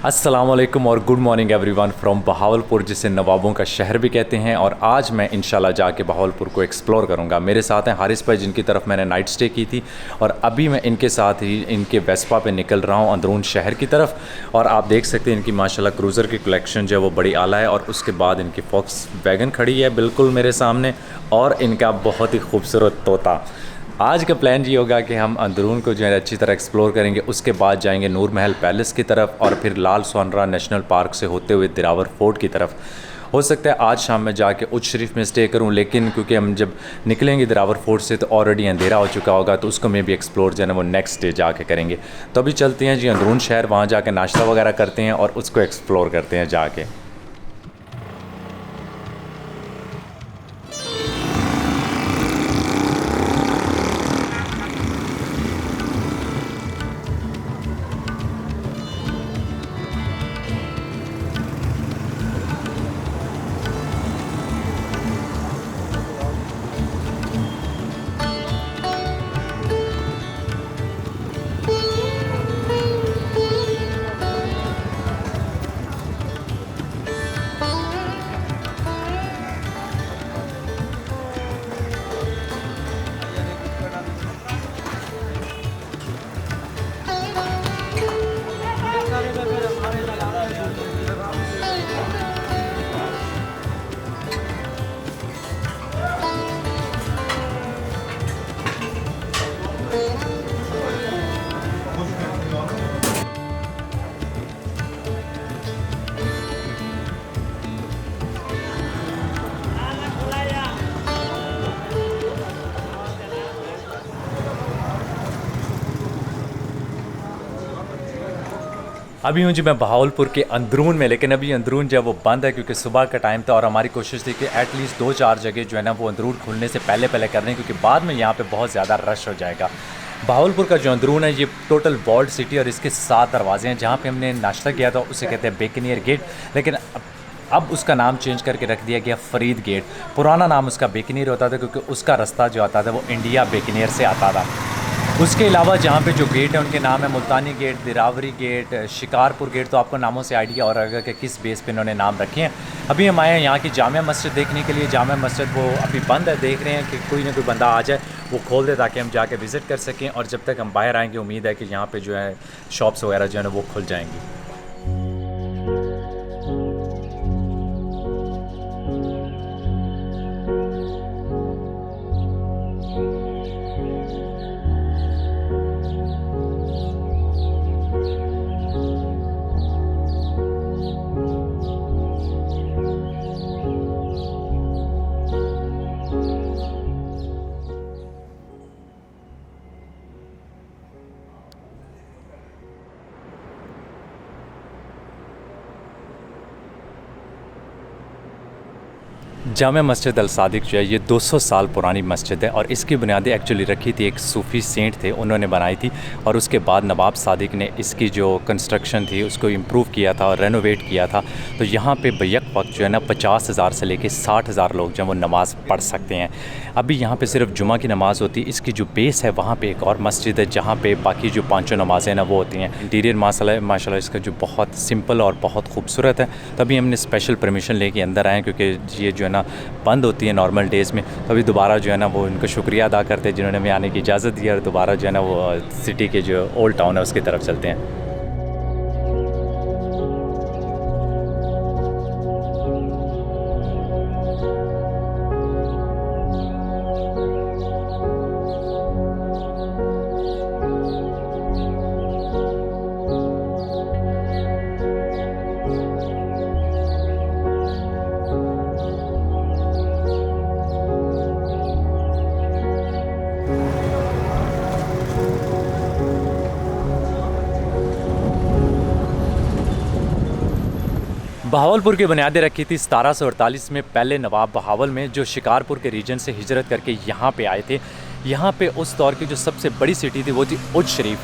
अस्सलाम वालेकुम और good morning everyone from Bahawalpur, जिसे नवाबों का शहर भी कहते हैं। और आज मैं इंशाल्लाह जाके बहावलपुर को एक्सप्लोर करूंगा। मेरे साथ हैं हारिस भाई, जिनकी तरफ मैंने नाइट स्टे की थी, और अभी मैं इनके साथ ही इनके वेस्पा पे निकल रहा हूं अंदरून शहर की तरफ। और आप देख सकते हैं इनकी माशाल्लाह क्रूज़र की कलेक्शन जो है वो बड़ी आला है। और उसके बाद इनकी फॉक्स वैगन खड़ी है बिल्कुल मेरे सामने, और इनका बहुत ही खूबसूरत तोता। आज का प्लान ये होगा कि हम अंदरून को जो है अच्छी तरह एक्सप्लोर करेंगे। उसके बाद जाएंगे नूर महल पैलेस की तरफ, और फिर लाल सोनरा नेशनल पार्क से होते हुए दिरावर फोर्ट की तरफ। हो सकता है आज शाम में जाके उच्च शरीफ में स्टे करूं, लेकिन क्योंकि हम जब निकलेंगे दिरावर फोर्ट से तो ऑलरेडी अंधेरा हो चुका होगा, तो उसको मैं भी एक्सप्लोर जो है ना वो नेक्स्ट डे जाके करेंगे। तो अभी चलते हैं जी अंदरून शहर, वहाँ जाके नाश्ता वगैरह करते हैं और उसको एक्सप्लोर करते हैं जाके। अभी हूँ जी मैं बहावलपुर के अंदरून में, लेकिन अभी अंदरून जो है वो बंद है क्योंकि सुबह का टाइम था। और हमारी कोशिश थी कि एटलीस्ट 2-4 जगह जो है ना वो अंदरून खुलने से पहले पहले करने, क्योंकि बाद में यहाँ पे बहुत ज़्यादा रश हो जाएगा। बहावलपुर का जो अंदरून है ये टोटल वॉल्ड सिटी, और इसके 7 दरवाजे हैं। जहाँ पे हमने नाश्ता किया था उसे कहते हैं बेकनियर गेट, लेकिन अब उसका नाम चेंज करके रख दिया गया फरीद गेट। पुराना नाम उसका बेकनियर होता था क्योंकि उसका रास्ता जो आता था वो इंडिया बेकनियर से आता था। उसके अलावा जहाँ पे जो गेट है उनके नाम है मुल्तानी गेट, दिरावरी गेट, शिकारपुर गेट। तो आपको नामों से आइडिया हो रहा है कि किस बेस पे इन्होंने नाम रखे हैं। अभी हम आए हैं यहाँ की जामिया मस्जिद देखने के लिए। जामिया मस्जिद वो अभी बंद है, देख रहे हैं कि कोई ना कोई बंदा आ जाए वो खोल दे ताकि हम जाके विज़िट कर सकें। और जब तक हम बाहर आएँगे उम्मीद है कि यहाँ पर जो है शॉप्स वगैरह जो है ना वो खुल जाएंगी। जामिया मस्जिद अल सादिक जो है ये 200 साल पुरानी मस्जिद है, और इसकी बुनियादें एक्चुअली रखी थी एक सूफ़ी सेंट थे, उन्होंने बनाई थी। और उसके बाद नवाब सादिक ने इसकी जो कंस्ट्रक्शन थी उसको इम्प्रूव किया था और रेनोवेट किया था। तो यहाँ पे बैक वक्त जो है ना 50,000 से लेके 60,000 लोग जो है वो नमाज़ पढ़ सकते हैं। अभी यहाँ पे सिर्फ जुमा की नमाज़ होती है। इसकी जो बेस है वहाँ पे एक और मस्जिद है जहाँ पे बाकी जो 5 नमाज़ें ना वो होती हैं। इंटीरियर माशाल्लाह इसका जो बहुत सिंपल और बहुत खूबसूरत है। तभी हमने स्पेशल परमिशन लेके अंदर आए, क्योंकि ये जो है ना बंद होती है नॉर्मल डेज़ में। तो अभी दोबारा जो है ना वो उनको शुक्रिया अदा करते हैं जिन्होंने हमें आने की इजाज़त दी, और दोबारा जो है ना वो सिटी के जो ओल्ड टाउन है उसकी तरफ चलते हैं। बहावलपुर की बुनियादें रखी थी 1748 में पहले नवाब बहावल में, जो शिकारपुर के रीजन से हिजरत करके यहाँ पे आए थे। यहाँ पे उस दौर की जो सबसे बड़ी सिटी थी वो थी उज शरीफ।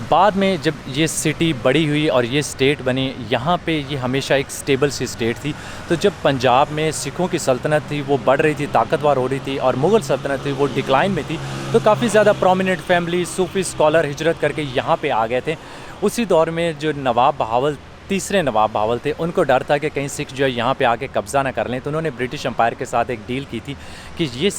बाद में जब ये सिटी बड़ी हुई और ये स्टेट बनी, यहाँ पे ये हमेशा एक स्टेबल सी स्टेट थी। तो जब पंजाब में सिखों की सल्तनत थी वो बढ़ रही थी, ताकतवर हो रही थी, और मुग़ल सल्तनत थी वो डिक्लाइन में थी, तो काफ़ी ज़्यादा प्रोमिनेंट फैमिली सूफ़ी स्कॉलर हिजरत करके यहाँ पे आ गए थे। उसी दौर में जो नवाब बहावल, तीसरे नवाब बहावल थे, उनको डर था कि कहीं सिख जो है यहाँ पे आके कब्ज़ा ना कर लें, तो उन्होंने ब्रिटिश एम्पायर के साथ एक डील की थी कि ये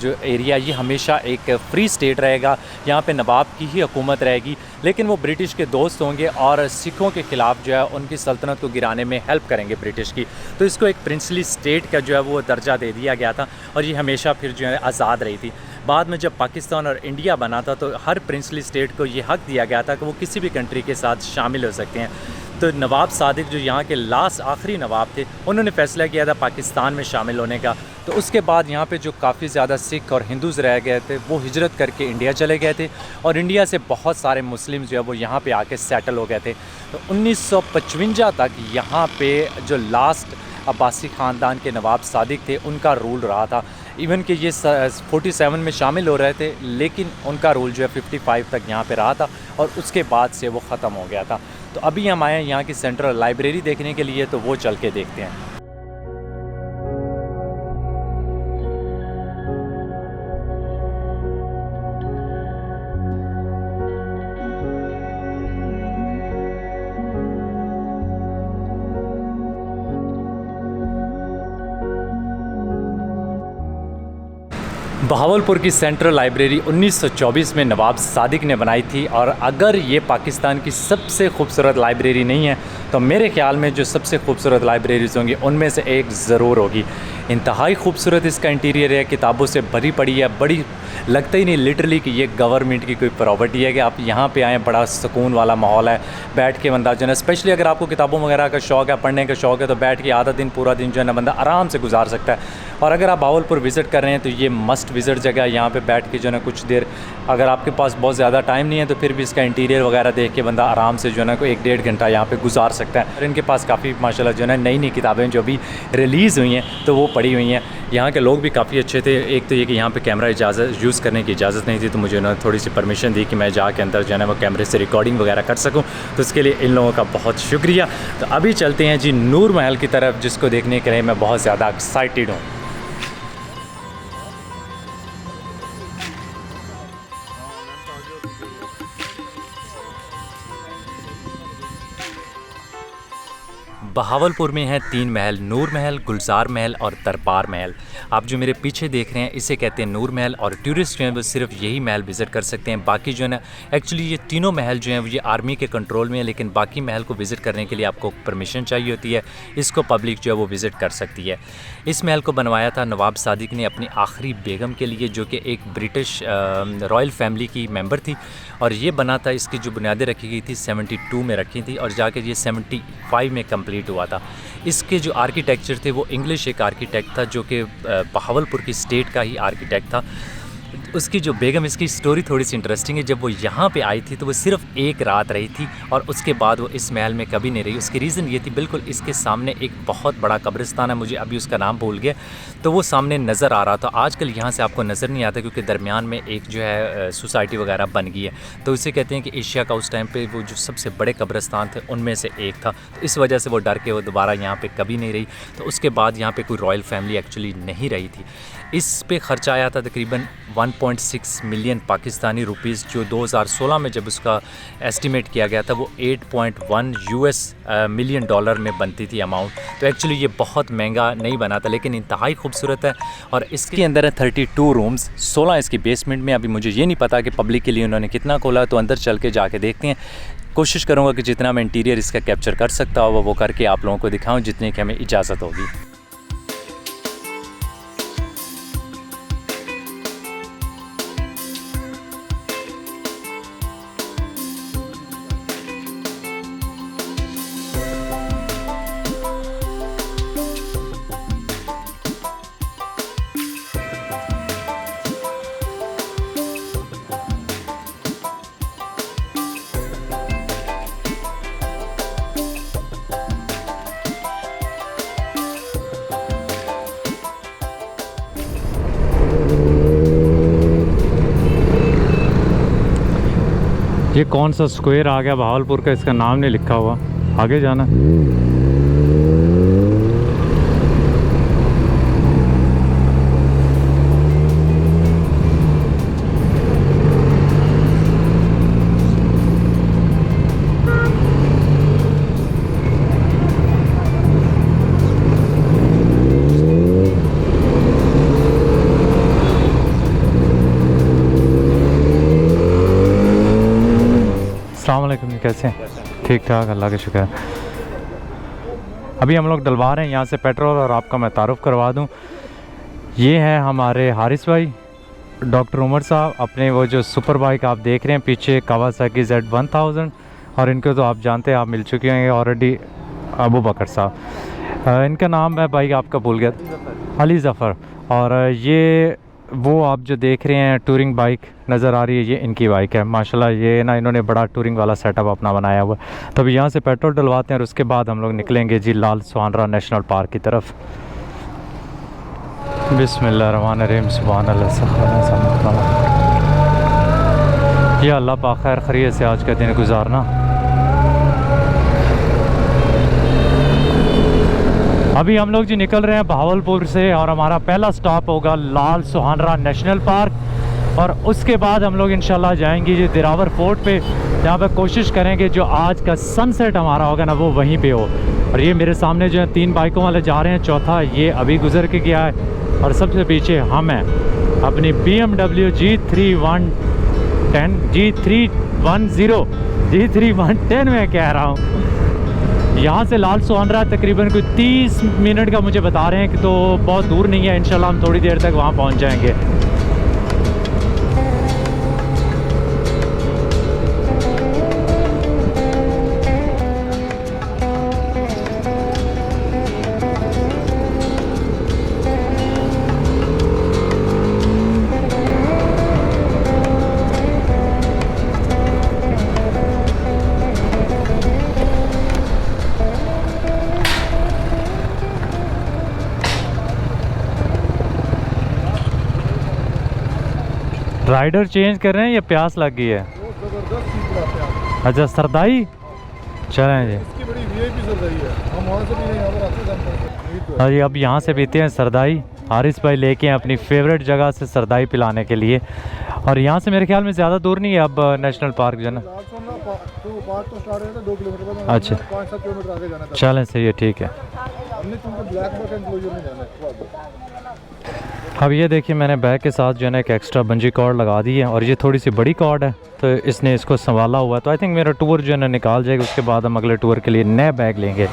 जो एरिया ये हमेशा एक फ्री स्टेट रहेगा, यहाँ पे नवाब की ही हुकूमत रहेगी, लेकिन वो ब्रिटिश के दोस्त होंगे और सिखों के ख़िलाफ़ जो है उनकी सल्तनत को गिराने में हेल्प करेंगे ब्रिटिश की। तो इसको एक प्रिंसली स्टेट का जो है वो दर्जा दे दिया गया था और ये हमेशा फिर जो है आज़ाद रही थी। बाद में जब पाकिस्तान और इंडिया बना था तो हर प्रिंसली स्टेट को ये हक़ दिया गया था कि वो किसी भी कंट्री के साथ शामिल हो सकते हैं। तो नवाब सादिक जो यहाँ के लास्ट आखिरी नवाब थे, उन्होंने फ़ैसला किया था पाकिस्तान में शामिल होने का। तो उसके बाद यहाँ पे जो काफ़ी ज़्यादा सिख और हिंदूज़ रह गए थे वो हिजरत करके इंडिया चले गए थे, और इंडिया से बहुत सारे मुस्लिम जो है वो यहाँ पे आके सेटल हो गए थे। तो 1955 तक यहाँ पे जो लास्ट अब्बासी ख़ानदान के नवाब सादिक थे उनका रूल रहा था। इवन कि ये 47 में शामिल हो रहे थे, लेकिन उनका रूल जो है 55 तक यहाँ पे रहा था और उसके बाद से वो ख़त्म हो गया था। तो अभी हम आए हैं यहाँ की सेंट्रल लाइब्रेरी देखने के लिए, तो वो चल के देखते हैं। बहावलपुर की सेंट्रल लाइब्रेरी 1924 में नवाब सादिक ने बनाई थी, और अगर ये पाकिस्तान की सबसे खूबसूरत लाइब्रेरी नहीं है तो मेरे ख़्याल में जो सबसे खूबसूरत लाइब्रेरीज़ होंगी उनमें से एक ज़रूर होगी। इंतहाई खूबसूरत इसका इंटीरियर है, किताबों से भरी पड़ी है, बड़ी लगता ही नहीं लिटरली कि ये गवर्नमेंट की कोई प्रॉपर्टी है कि आप यहाँ पे आएँ। बड़ा सुकून वाला माहौल है, बैठ के बंदा जो है, स्पेशली अगर आपको किताबों वगैरह का शौक़ है, पढ़ने का शौक़ है, तो बैठ के आधा दिन पूरा दिन जो है ना बंदा आराम से गुजार सकता है। और अगर आप बहावलपुर विज़िट कर रहे हैं तो ये मस्ट विज़िट जगह है। यहाँ पे बैठ के जो है ना कुछ देर, अगर आपके पास बहुत ज़्यादा टाइम नहीं है तो फिर भी इसका इंटीरियर वगैरह देख के बंदा आराम से जो है ना कोई 1-1.5 घंटा यहाँ पे गुजार सकता है। और इनके पास काफ़ी माशाल्लाह जो है ना नई किताबें जो अभी रिलीज़ हुई हैं तो वो पड़ी हुई हैं। यहाँ के लोग भी काफ़ी अच्छे थे। एक तो ये कि यहाँ पे कैमरा यूज़ करने की इजाज़त नहीं थी, तो मुझे ना थोड़ी सी परमिशन दी कि मैं जाके अंदर जो है ना वो कैमरे से रिकॉर्डिंग वगैरह कर सकूँ, तो उसके लिए इन लोगों का बहुत शुक्रिया। तो अभी चलते हैं जी नूर महल की तरफ, जिसको देखने के लिए मैं बहुत ज़्यादा एक्साइटेड हूँ। बहावलपुर में हैं 3 महल, नूर महल, गुलजार महल और दरबार महल। आप जो मेरे पीछे देख रहे हैं इसे कहते हैं नूर महल, और टूरिस्ट जो हैं वो सिर्फ यही महल विज़िट कर सकते हैं। बाकी जो है ना, एक्चुअली ये तीनों महल जो हैं वो ये आर्मी के कंट्रोल में है, लेकिन बाकी महल को विज़िट करने के लिए आपको परमिशन चाहिए होती है। इसको पब्लिक जो है वो विज़िट कर सकती है। इस महल को बनवाया था नवाब सादिक ने अपनी आखिरी बेगम के लिए, जो कि एक ब्रिटिश रॉयल फैमिली की मेंबर थी, और ये बना था, इसकी जो बुनियादें रखी गई थी 72 में रखी थी, और जाकर ये 75 में कंप्लीट हुआ था। इसके जो आर्किटेक्चर थे वो इंग्लिश एक आर्किटेक्ट था, जो कि बहावलपुर की स्टेट का ही आर्किटेक्ट था। उसकी जो बेगम, इसकी स्टोरी थोड़ी सी इंटरेस्टिंग है। जब वो यहाँ पे आई थी तो वो सिर्फ एक रात रही थी, और उसके बाद वो इस महल में कभी नहीं रही। उसकी रीज़न ये थी, बिल्कुल इसके सामने एक बहुत बड़ा कब्रिस्तान है, मुझे अभी उसका नाम भूल गया, तो वो सामने नज़र आ रहा था। आजकल यहाँ से आपको नज़र नहीं आता, क्योंकि दरमियान में एक जो है सोसाइटी वगैरह बन गई है। तो इसे कहते हैं कि एशिया का उस टाइम पर वो जो सबसे बड़े कब्रिस्तान थे उनमें से एक था। तो इस वजह से वो डर के वो दोबारा यहाँ पर कभी नहीं रही। तो उसके बाद यहाँ पर कोई रॉयल फैमिली एक्चुअली नहीं रही थी। इस पे ख़र्चा आया था तकरीबन 1.6 मिलियन पाकिस्तानी रुपीस, जो 2016 में जब उसका एस्टिमेट किया गया था वो 8.1 US मिलियन डॉलर में बनती थी अमाउंट। तो एक्चुअली ये बहुत महंगा नहीं बना था, लेकिन इंतहाई खूबसूरत है। और इसके अंदर है 32 रूम्स, 16 इसकी बेसमेंट में। अभी मुझे ये नहीं पता कि पब्लिक के लिए उन्होंने कितना खोला, तो अंदर चल के जाके देखते हैं। कोशिश करूँगा कि जितना मैं इंटीरियर इसका कैप्चर कर सकता हूँ वो करके आप लोगों को दिखाऊँ, जितने की हमें इजाज़त होगी। ये कौन सा स्क्वायर आ गया बहावलपुर का, इसका नाम नहीं लिखा हुआ, आगे जाना। अस्सलाम वालेकुम जी, कैसे हैं? ठीक ठाक, अल्लाह का शुक्र है। अभी हम लोग डलवा रहे हैं यहाँ से पेट्रोल, और आपका मैं तारुफ़ करवा दूँ, ये हैं हमारे हारिस भाई, डॉक्टर उमर साहब। अपने वो जो सुपर बाइक आप देख रहे हैं पीछे, कावासाकी Z1000, और इनको तो आप जानते हैं, आप मिल चुके हैं ऑलरेडी, अबू बकर साहब। इनका नाम है भाई, आपका भूल गया, अली ज़फ़र। और ये वो आप जो देख रहे हैं टूरिंग बाइक नज़र आ रही है, ये इनकी बाइक है माशाल्लाह। ये ना इन्होंने बड़ा टूरिंग वाला सेटअप अपना बनाया हुआ है। तो अभी यहाँ से पेट्रोल डलवाते हैं और उसके बाद हम लोग निकलेंगे जी लाल सुहानरा नेशनल पार्क की तरफ। बिस्मिल्लाहिर्रहमानिर्रहीम, सुभानअल्लाह। या अल्लाह पाक खैर खैरियत से आज का दिन गुजारना। अभी हम लोग जी निकल रहे हैं बहावलपुर से, और हमारा पहला स्टॉप होगा लाल सुहानरा नेशनल पार्क, और उसके बाद हम लोग इंशाल्लाह जाएंगे जी दिरावर फोर्ट पे, जहाँ पे कोशिश करेंगे जो आज का सनसेट हमारा होगा ना वो वहीं पे हो। और ये मेरे सामने जो है 3 बाइकों वाले जा रहे हैं, चौथा ये अभी गुजर के गया है, और सबसे पीछे हम हैं अपनी BMW G3110 में कह रहा हूँ। यहाँ से लाल सुहानरा तकरीबन कोई 30 मिनट का मुझे बता रहे हैं कि, तो बहुत दूर नहीं है, इंशाल्लाह हम थोड़ी देर तक वहाँ पहुँच जाएंगे। राइडर चेंज कर रहे हैं या प्यास लग गई है? अच्छा सरदाई, चलें जी। इसकी बड़ी वीआईपी सरदाई है, हम वहाँ से भी यहाँ पर आते हैं। हाँ जी, अब यहाँ से पीते हैं सरदाई। हारिस भाई लेके हैं अपनी फेवरेट जगह से सरदाई पिलाने के लिए, और यहाँ से मेरे ख्याल में ज़्यादा दूर नहीं है अब नेशनल पार्क जो है ना। पार्क तो स्टार्ट है 2 किलोमीटर बाद, अच्छा 5-7 किलोमीटर आगे जाना था। चलें, सही है, ठीक है। हमने तुमको ब्लैक बक एंक्लोजर में जाना है। अब ये देखिए मैंने बैग के साथ जो है ना एक एक्स्ट्रा बंजी कॉर्ड लगा दी है, और ये थोड़ी सी बड़ी कॉर्ड है तो इसने इसको संभाला हुआ है। तो आई थिंक मेरा टूर जो है ना निकाल जाएगा, उसके बाद हम अगले टूर के लिए नए बैग लेंगे।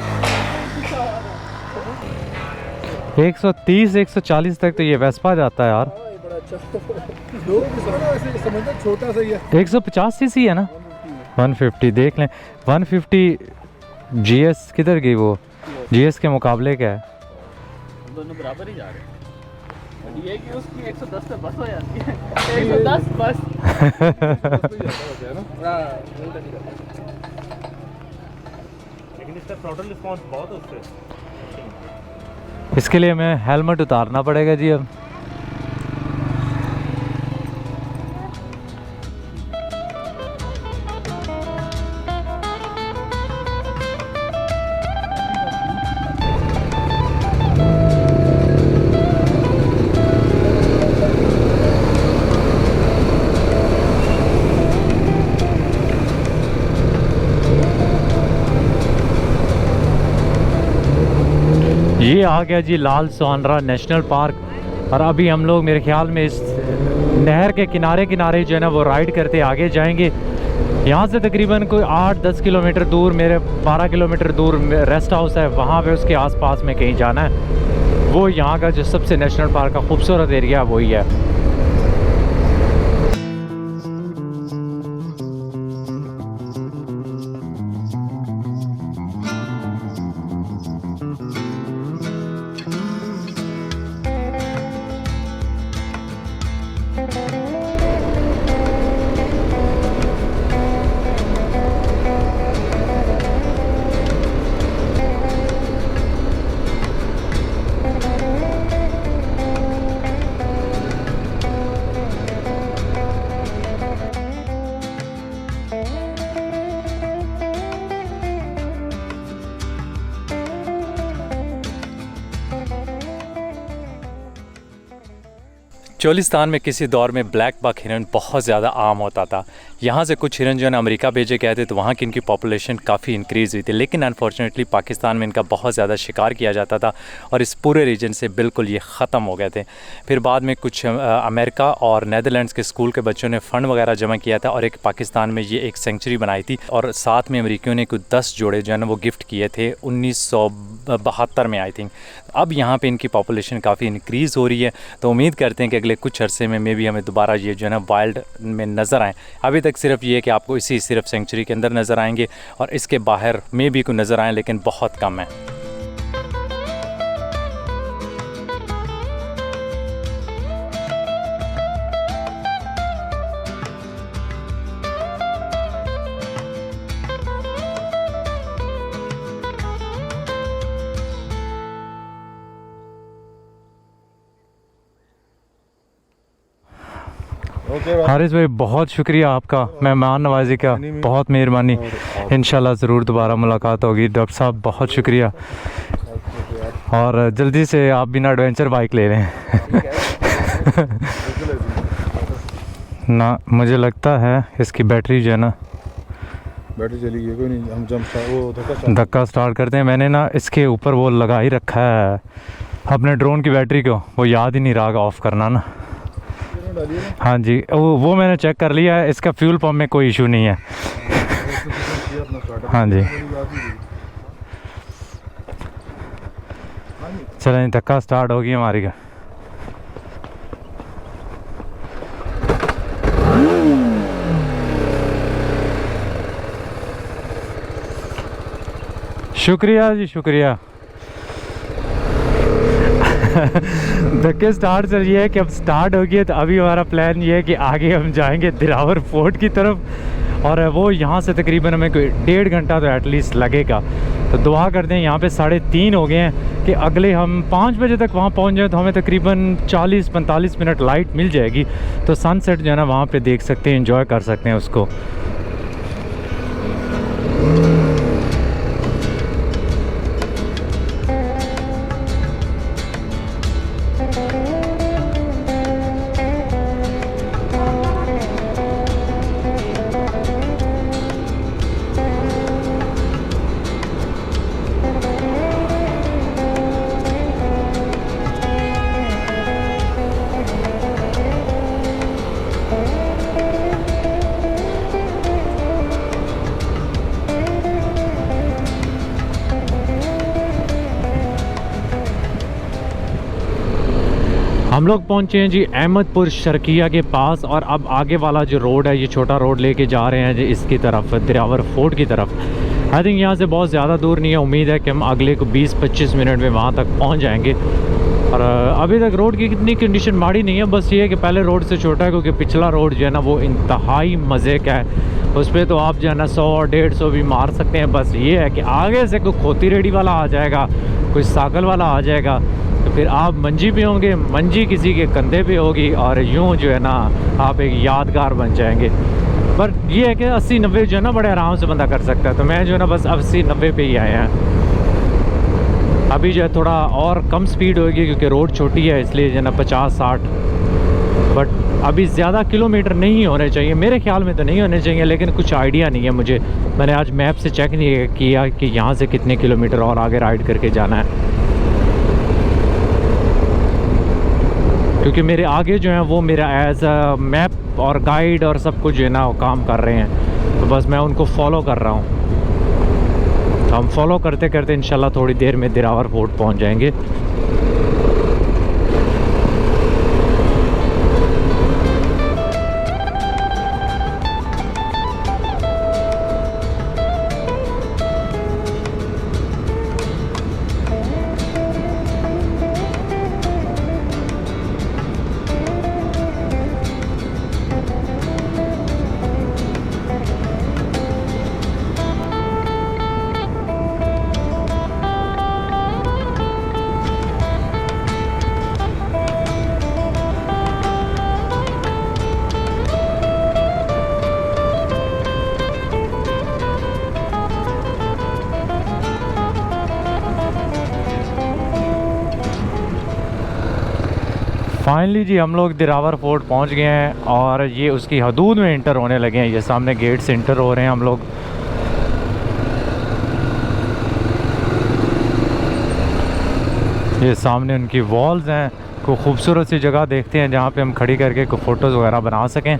130-140 तक तो ये वेस्पा जाता है यार। छोटा सा ही है, 150 सीसी है ना। 150 देख लें, 150 GS किधर गई? वो GS के मुकाबले क्या है? दोनों बराबर ही जा रहे हैं। ये कि उसकी 110 पे बस हो जाती है, 110 बस। लेकिन इसका थ्रॉटल रिस्पांस बहुत है उससे। इसके लिए हमें हेलमेट उतारना पड़ेगा जी अब। ये आ गया जी लाल सुहानरा नेशनल पार्क, और अभी हम लोग मेरे ख्याल में इस नहर के किनारे किनारे जो है ना वो राइड करते आगे जाएंगे। यहाँ से तकरीबन कोई 8-10 किलोमीटर दूर, मेरे 12 किलोमीटर दूर रेस्ट हाउस है, वहाँ पे उसके आसपास में कहीं जाना है। वो यहाँ का जो सबसे नेशनल पार्क का खूबसूरत एरिया वही है। चोलिस्तान में किसी दौर में ब्लैक बक हिरन बहुत ज़्यादा आम होता था। यहाँ से कुछ हिरन जो है ना अमेरिका भेजे गए थे, तो वहाँ की इनकी पॉपुलेशन काफ़ी इंक्रीज़ हुई थी, लेकिन अनफॉर्चुनेटली पाकिस्तान में इनका बहुत ज़्यादा शिकार किया जाता था और इस पूरे रीजन से बिल्कुल ये ख़त्म हो गए थे। फिर बाद में कुछ अमेरिका और नैदरलैंड्स के स्कूल के बच्चों ने फ़ंड वगैरह जमा किया था और एक पाकिस्तान में ये एक सेंचुरी बनाई थी, और साथ में अमेरिकियों ने कुछ 10 जोड़े जो है ना वो गिफ्ट किए थे 1972 में आई थिंक। अब यहाँ पे इनकी पॉपुलेशन काफ़ी इंक्रीज़ हो रही है, तो उम्मीद करते हैं कि अगले कुछ अरसे में मे भी हमें दोबारा ये जो है ना वाइल्ड में नज़र आएँ। अभी तक सिर्फ ये है कि आपको इसी सिर्फ सेंचुरी के अंदर नज़र आएंगे और इसके बाहर मे भी कोई नज़र आएँ, लेकिन बहुत कम है। हारिस भाई बहुत शुक्रिया आपका, मेहमान नवाजी का, बहुत मेहरबानी। इंशाल्लाह ज़रूर दोबारा मुलाकात होगी। डॉक्टर साहब बहुत शुक्रिया, और जल्दी से आप भी ना एडवेंचर बाइक ले लें। ना मुझे लगता है इसकी बैटरी जो है ना, बैटरी चली गई, कोई नहीं, हम वो धक्का स्टार्ट करते हैं। मैंने ना इसके ऊपर वो लगा ही रखा है अपने ड्रोन की बैटरी को, वो याद ही नहीं रहा ऑफ़ करना ना। हाँ जी, वो मैंने चेक कर लिया है, इसका फ्यूल पंप में कोई इशू नहीं है। हाँ जी, चलें, धक्का स्टार्ट होगी हमारी का। शुक्रिया जी, शुक्रिया। धक्के स्टार्ट चल रही है कि अब स्टार्ट होगी, तो अभी हमारा प्लान ये है कि आगे हम जाएंगे दिलावर फोर्ट की तरफ, और वो यहाँ से तकरीबन हमें कोई 1.5 घंटा तो एटलीस्ट लगेगा। तो दुआ करते हैं, यहाँ पे 3:30 हो गए हैं, कि अगले हम 5 बजे तक वहाँ पहुँच जाए तो हमें तकरीबन 40-45 मिनट लाइट मिल जाएगी, तो सनसेट जो है ना वहाँ पे देख सकते हैं, एंजॉय कर सकते हैं उसको। हम लोग पहुंचे हैं जी अहमदपुर शर्किया के पास, और अब आगे वाला जो रोड है, ये छोटा रोड लेके जा रहे हैं जी इसकी तरफ, दिलावर फोर्ट की तरफ। आई थिंक यहाँ से बहुत ज़्यादा दूर नहीं है, उम्मीद है कि हम अगले को 20-25 मिनट में वहाँ तक पहुँच जाएंगे। और अभी तक रोड की कितनी कंडीशन माड़ी नहीं है, बस ये है कि पहले रोड से छोटा है, क्योंकि पिछला रोड जो है ना वो इंतहाई मज़े का है, उस पर तो आप जो है ना 100-150 भी मार सकते हैं। बस ये है कि आगे से कोई खोती रेडी वाला आ जाएगा, कोई साइकिल वाला आ जाएगा, तो फिर आप मंजी पे होंगे, मंजी किसी के कंधे पे होगी, और यूँ जो है ना आप एक यादगार बन जाएंगे। पर ये है कि 80-90 जो है ना बड़े आराम से बंदा कर सकता है, तो मैं जो है ना बस 80-90 पे ही आए हैं। अभी जो है थोड़ा और कम स्पीड होगी, क्योंकि रोड छोटी है, इसलिए जो है ना 50-60, बट अभी ज़्यादा किलोमीटर नहीं होने चाहिए, मेरे ख्याल में तो नहीं होने चाहिए, लेकिन कुछ आइडिया नहीं है मुझे। मैंने आज मैप से चेक नहीं किया कि यहाँ से कितने किलोमीटर और आगे राइड करके जाना है, क्योंकि मेरे आगे जो है वो मेरा एज अ मैप और गाइड और सब कुछ जो है ना वो काम कर रहे हैं, तो बस मैं उनको फॉलो कर रहा हूँ। तो हम फॉलो करते करते इंशाल्लाह थोड़ी देर में दिलावर फोर्ट पहुँच जाएंगे। फाइनली जी हम लोग दिरावर फोर्ट पहुंच गए हैं और ये उसकी हदूद में इंटर होने लगे हैं। ये सामने गेट से इंटर हो रहे हैं हम लोग। ये सामने उनकी वॉल्स हैं। कोई खूबसूरत सी जगह देखते हैं जहाँ पे हम खड़ी करके कोई फ़ोटोज़ वगैरह बना सकें।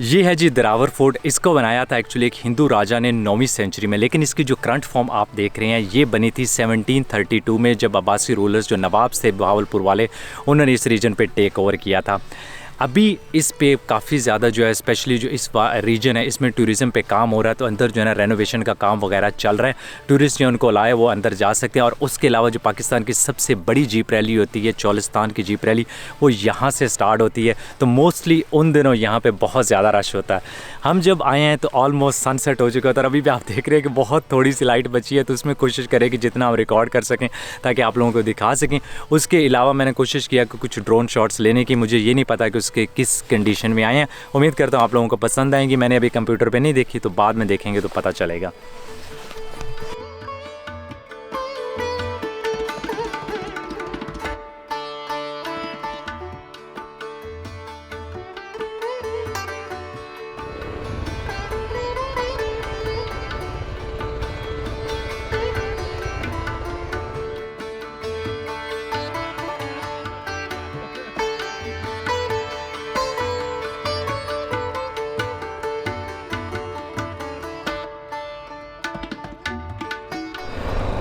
ये है जी दिरावर फोर्ट। इसको बनाया था एक्चुअली एक हिंदू राजा ने 9वीं सेंचुरी में, लेकिन इसकी जो करंट फॉर्म आप देख रहे हैं ये बनी थी 1732 में, जब अब्बासी रूलर्स जो नवाब थे बहावलपुर वाले, उन्होंने इस रीजन पे टेक ओवर किया था। अभी इस पे काफ़ी ज़्यादा जो है, स्पेशली जो इस रीजन है इसमें टूरिज़म पे काम हो रहा है, तो अंदर जो है ना रेनोवेशन का काम वगैरह चल रहा है। टूरिस्ट जो उनको लाए वो अंदर जा सकते हैं। और उसके अलावा जो पाकिस्तान की सबसे बड़ी जीप रैली होती है, चौलिस्तान की जीप रैली, वो यहाँ से स्टार्ट होती है। तो मोस्टली उन दिनों यहाँ पे बहुत ज़्यादा रश होता है। हम जब आए हैं तो ऑलमोस्ट सनसेट हो चुका होता है। अभी भी आप देख रहे हैं कि बहुत थोड़ी सी लाइट बची है, तो उसमें कोशिश करें कि जितना हम रिकॉर्ड कर सकें ताकि आप लोगों को दिखा सकें। उसके अलावा मैंने कोशिश किया कि कुछ ड्रोन शॉट्स लेने की। मुझे ये नहीं पता कि उसके किस कंडीशन में आए हैं। उम्मीद करता हूँ आप लोगों को पसंद आएंगी। मैंने अभी कंप्यूटर पे नहीं देखी, तो बाद में देखेंगे तो पता चलेगा।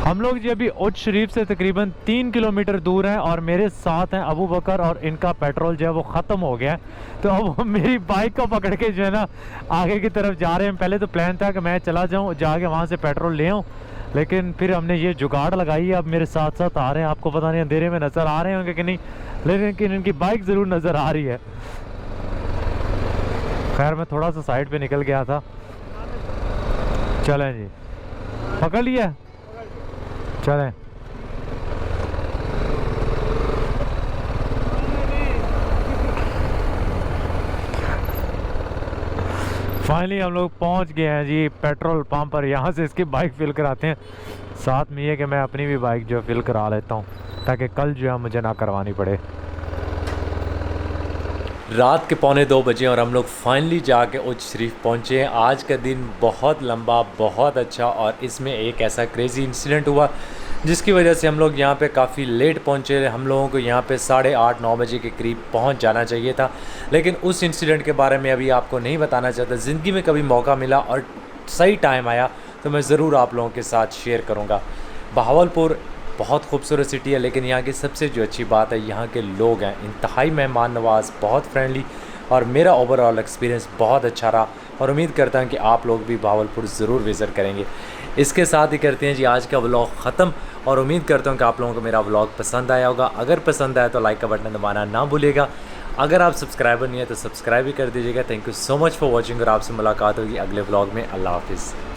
हम लोग जी अभी उज शरीफ से तकरीबन 3 किलोमीटर दूर हैं और मेरे साथ हैं अबू बकर, और इनका पेट्रोल जो है वो ख़त्म हो गया है। तो अब मेरी बाइक को पकड़ के जो है ना आगे की तरफ जा रहे हैं। पहले तो प्लान था कि मैं चला जाऊं, जाके वहां से पेट्रोल ले आऊं, लेकिन फिर हमने ये जुगाड़ लगाई है। अब मेरे साथ साथ आ रहे हैं। आपको पता नहीं अंधेरे में नज़र आ रहे होंगे कि नहीं, लेकिन इनकी बाइक ज़रूर नज़र आ रही है। खैर मैं थोड़ा सा साइड पे निकल गया था। चलें जी, पकड़ लिया, चलें। फाइनली हम लोग पहुंच गए हैं जी पेट्रोल पंप पर। यहाँ से इसकी बाइक फिल कराते हैं। साथ में ये कि मैं अपनी भी बाइक जो फिल करा लेता हूँ ताकि कल जो है मुझे ना करवानी पड़े। रात के 1:45 बजे और हम लोग फाइनली जाके उज शरीफ पहुँचे हैं। आज का दिन बहुत लंबा, बहुत अच्छा, और इसमें एक ऐसा क्रेज़ी इंसिडेंट हुआ जिसकी वजह से हम लोग यहाँ पे काफ़ी लेट पहुँचे। हम लोगों को यहाँ पे 8:30-9 बजे के करीब पहुँच जाना चाहिए था, लेकिन उस इंसिडेंट के बारे में अभी आपको नहीं बताना चाहता। ज़िंदगी में कभी मौका मिला और सही टाइम आया तो मैं ज़रूर आप लोगों के साथ शेयर करूँगा। बहावलपुर बहुत खूबसूरत सिटी है, लेकिन यहाँ की सबसे जो अच्छी बात है यहाँ के लोग हैं इंतहाई मेहमान नवाज़, बहुत फ्रेंडली, और मेरा ओवरऑल एक्सपीरियंस बहुत अच्छा रहा। और उम्मीद करता हूँ कि आप लोग भी बहावलपुर ज़रूर विज़िट करेंगे। इसके साथ ही करते हैं जी आज का व्लॉग ख़त्म, और उम्मीद करता हूँ कि आप लोगों को मेरा व्लॉग पसंद आया होगा। अगर पसंद आया तो लाइक का बटन दबाना ना भूलिएगा। अगर आप सब्सक्राइबर नहीं है तो सब्सक्राइब भी कर दीजिएगा। Thank you so much for watching, और आपसे मुलाकात होगी अगले व्लॉग में। अल्लाह हाफिज़।